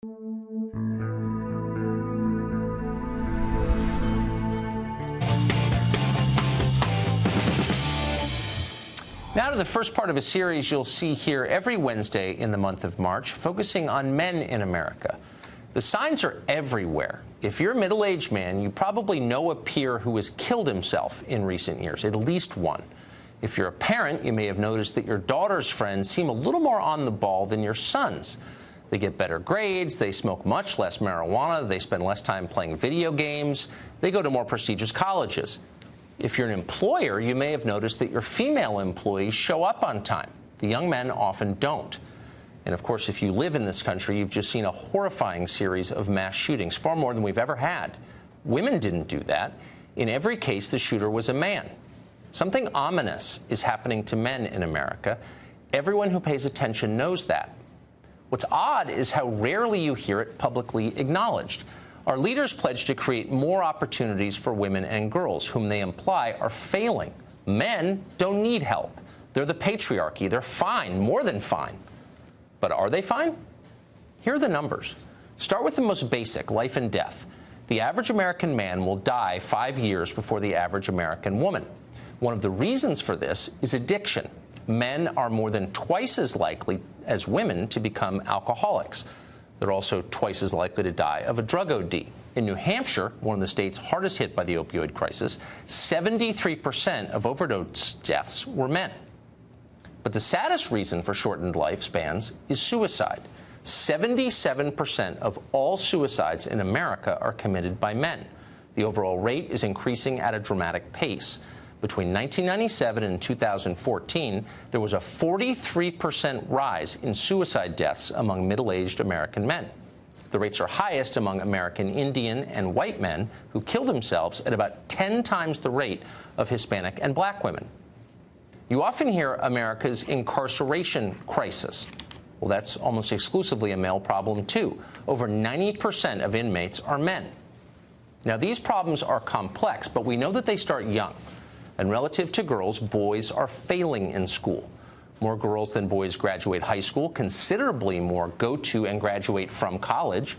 Now to the first part of a series you'll see here every Wednesday in the month of March, focusing on men in America. The signs are everywhere. If you're a middle-aged man, you probably know a peer who has killed himself in recent years, at least one. If you're a parent, you may have noticed that your daughter's friends seem a little more on the ball than your son's. They get better grades, they smoke much less marijuana, they spend less time playing video games, they go to more prestigious colleges. If you're an employer, you may have noticed that your female employees show up on time. The young men often don't. And of course, if you live in this country, you've just seen a horrifying series of mass shootings, far more than we've ever had. Women didn't do that. In every case, the shooter was a man. Something ominous is happening to men in America. Everyone who pays attention knows that. What's odd is how rarely you hear it publicly acknowledged. Our leaders pledge to create more opportunities for women and girls, whom they imply are failing. Men don't need help. They're the patriarchy. They're fine, more than fine. But are they fine? Here are the numbers. Start with the most basic, life and death. The average American man will die 5 years before the average American woman. One of the reasons for this is addiction. Men are more than twice as likely as women to become alcoholics. They're also twice as likely to die of a drug OD. In New Hampshire, one of the states hardest hit by the opioid crisis, 73% of overdose deaths were men. But the saddest reason for shortened lifespans is suicide. 77% of all suicides in America are committed by men. The overall rate is increasing at a dramatic pace. Between 1997 and 2014, there was a 43% rise in suicide deaths among middle-aged American men. The rates are highest among American Indian and white men, who kill themselves at about 10 times the rate of Hispanic and black women. You often hear America's incarceration crisis. Well, that's almost exclusively a male problem, too. Over 90% of inmates are men. Now, these problems are complex, but we know that they start young. And relative to girls, boys are failing in school. More girls than boys graduate high school. Considerably more go to and graduate from college.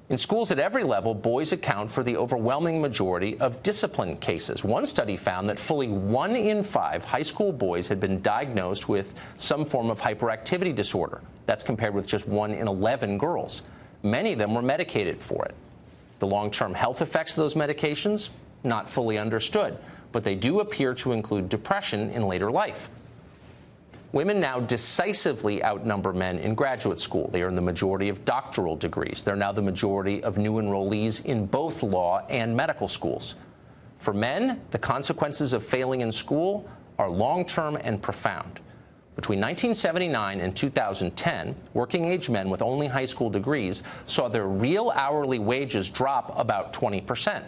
In schools at every level, boys account for the overwhelming majority of discipline cases. One study found that fully 1 in 5 high school boys had been diagnosed with some form of hyperactivity disorder. That's compared with just 1 in 11 girls. Many of them were medicated for it. The long-term health effects of those medications, not fully understood, but they do appear to include depression in later life. Women now decisively outnumber men in graduate school. They earn the majority of doctoral degrees. They're now the majority of new enrollees in both law and medical schools. For men, the consequences of failing in school are long-term and profound. Between 1979 and 2010, working-age men with only high school degrees saw their real hourly wages drop about 20%.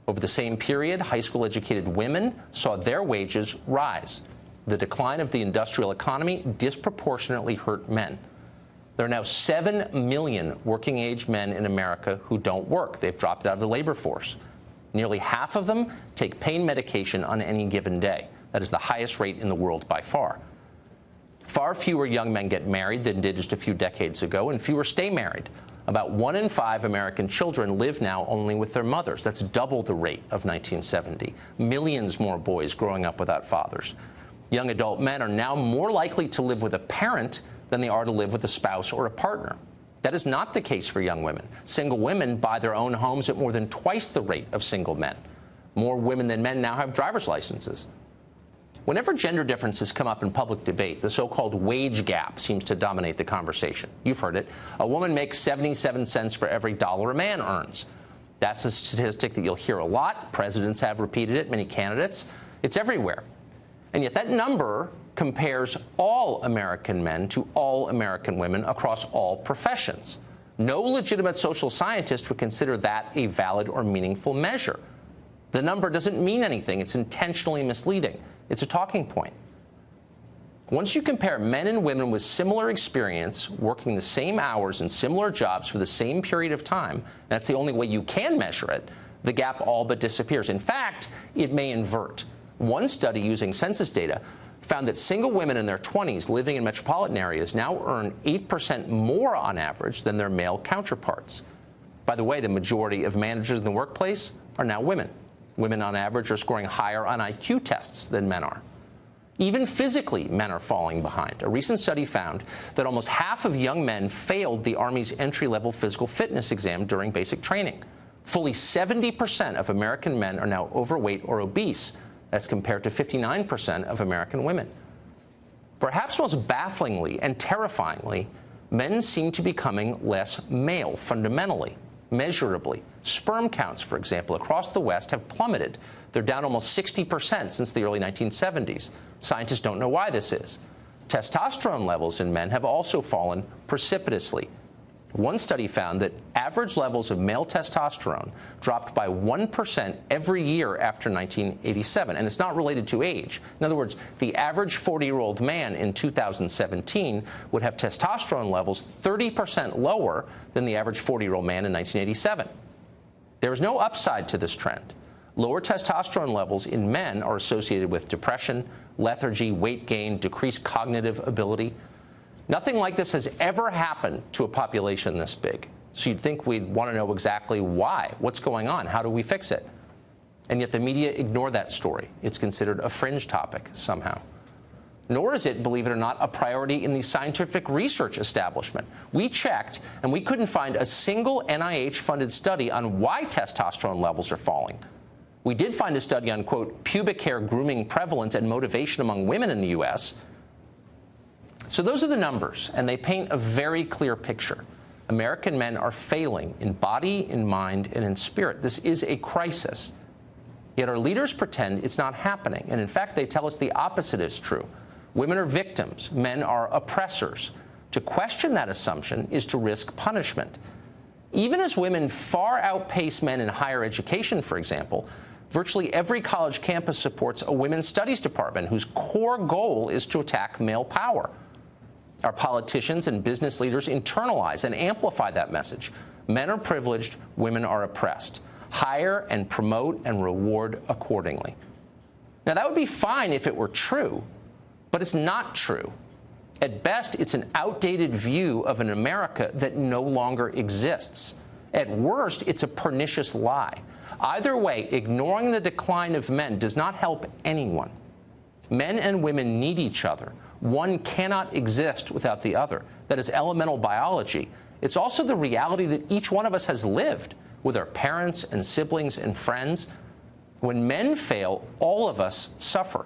Over the same period, high school-educated women saw their wages rise. The decline of the industrial economy disproportionately hurt men. There are now 7 million working-age men in America who don't work. They've dropped out of the labor force. Nearly half of them take pain medication on any given day. That is the highest rate in the world by far. Far fewer young men get married than did just a few decades ago, and fewer stay married. About 1 in 5 American children live now only with their mothers. That's double the rate of 1970. Millions more boys growing up without fathers. Young adult men are now more likely to live with a parent than they are to live with a spouse or a partner. That is not the case for young women. Single women buy their own homes at more than twice the rate of single men. More women than men now have driver's licenses. Whenever gender differences come up in public debate, the so-called wage gap seems to dominate the conversation. You've heard it. A woman makes 77 cents for every dollar a man earns. That's a statistic that you'll hear a lot. Presidents have repeated it, many candidates. It's everywhere. And yet that number compares all American men to all American women across all professions. No legitimate social scientist would consider that a valid or meaningful measure. The number doesn't mean anything. It's intentionally misleading. It's a talking point. Once you compare men and women with similar experience, working the same hours and similar jobs for the same period of time, that's the only way you can measure it, the gap all but disappears. In fact, it may invert. One study using census data found that single women in their 20s living in metropolitan areas now earn 8% more on average than their male counterparts. By the way, the majority of managers in the workplace are now women. Women on average are scoring higher on IQ tests than men are. Even physically, men are falling behind. A recent study found that almost half of young men failed the Army's entry-level physical fitness exam during basic training. Fully 70% of American men are now overweight or obese. That's compared to 59% of American women. Perhaps most bafflingly and terrifyingly, men seem to be becoming less male fundamentally, measurably. Sperm counts, for example, across the West have plummeted. They're down almost 60% since the early 1970s. Scientists don't know why this is. Testosterone levels in men have also fallen precipitously. One study found that average levels of male testosterone dropped by 1% every year after 1987, and it's not related to age. In other words, the average 40-year-old man in 2017 would have testosterone levels 30% lower than the average 40-year-old man in 1987. There is no upside to this trend. Lower testosterone levels in men are associated with depression, lethargy, weight gain, decreased cognitive ability. Nothing like this has ever happened to a population this big. So you'd think we'd want to know exactly why. What's going on? How do we fix it? And yet the media ignore that story. It's considered a fringe topic somehow. Nor is it, believe it or not, a priority in the scientific research establishment. We checked, and we couldn't find a single NIH-funded study on why testosterone levels are falling. We did find a study on, quote, pubic hair grooming prevalence and motivation among women in the U.S., So those are the numbers, and they paint a very clear picture. American men are failing in body, in mind, and in spirit. This is a crisis. Yet our leaders pretend it's not happening, and in fact, they tell us the opposite is true. Women are victims. Men are oppressors. To question that assumption is to risk punishment. Even as women far outpace men in higher education, for example, virtually every college campus supports a women's studies department whose core goal is to attack male power. Our politicians and business leaders internalize and amplify that message. Men are privileged, women are oppressed. Hire and promote and reward accordingly. Now, that would be fine if it were true, but it's not true. At best, it's an outdated view of an America that no longer exists. At worst, it's a pernicious lie. Either way, ignoring the decline of men does not help anyone. Men and women need each other. One cannot exist without the other. That is elemental biology. It's also the reality that each one of us has lived with our parents and siblings and friends. When men fail, all of us suffer.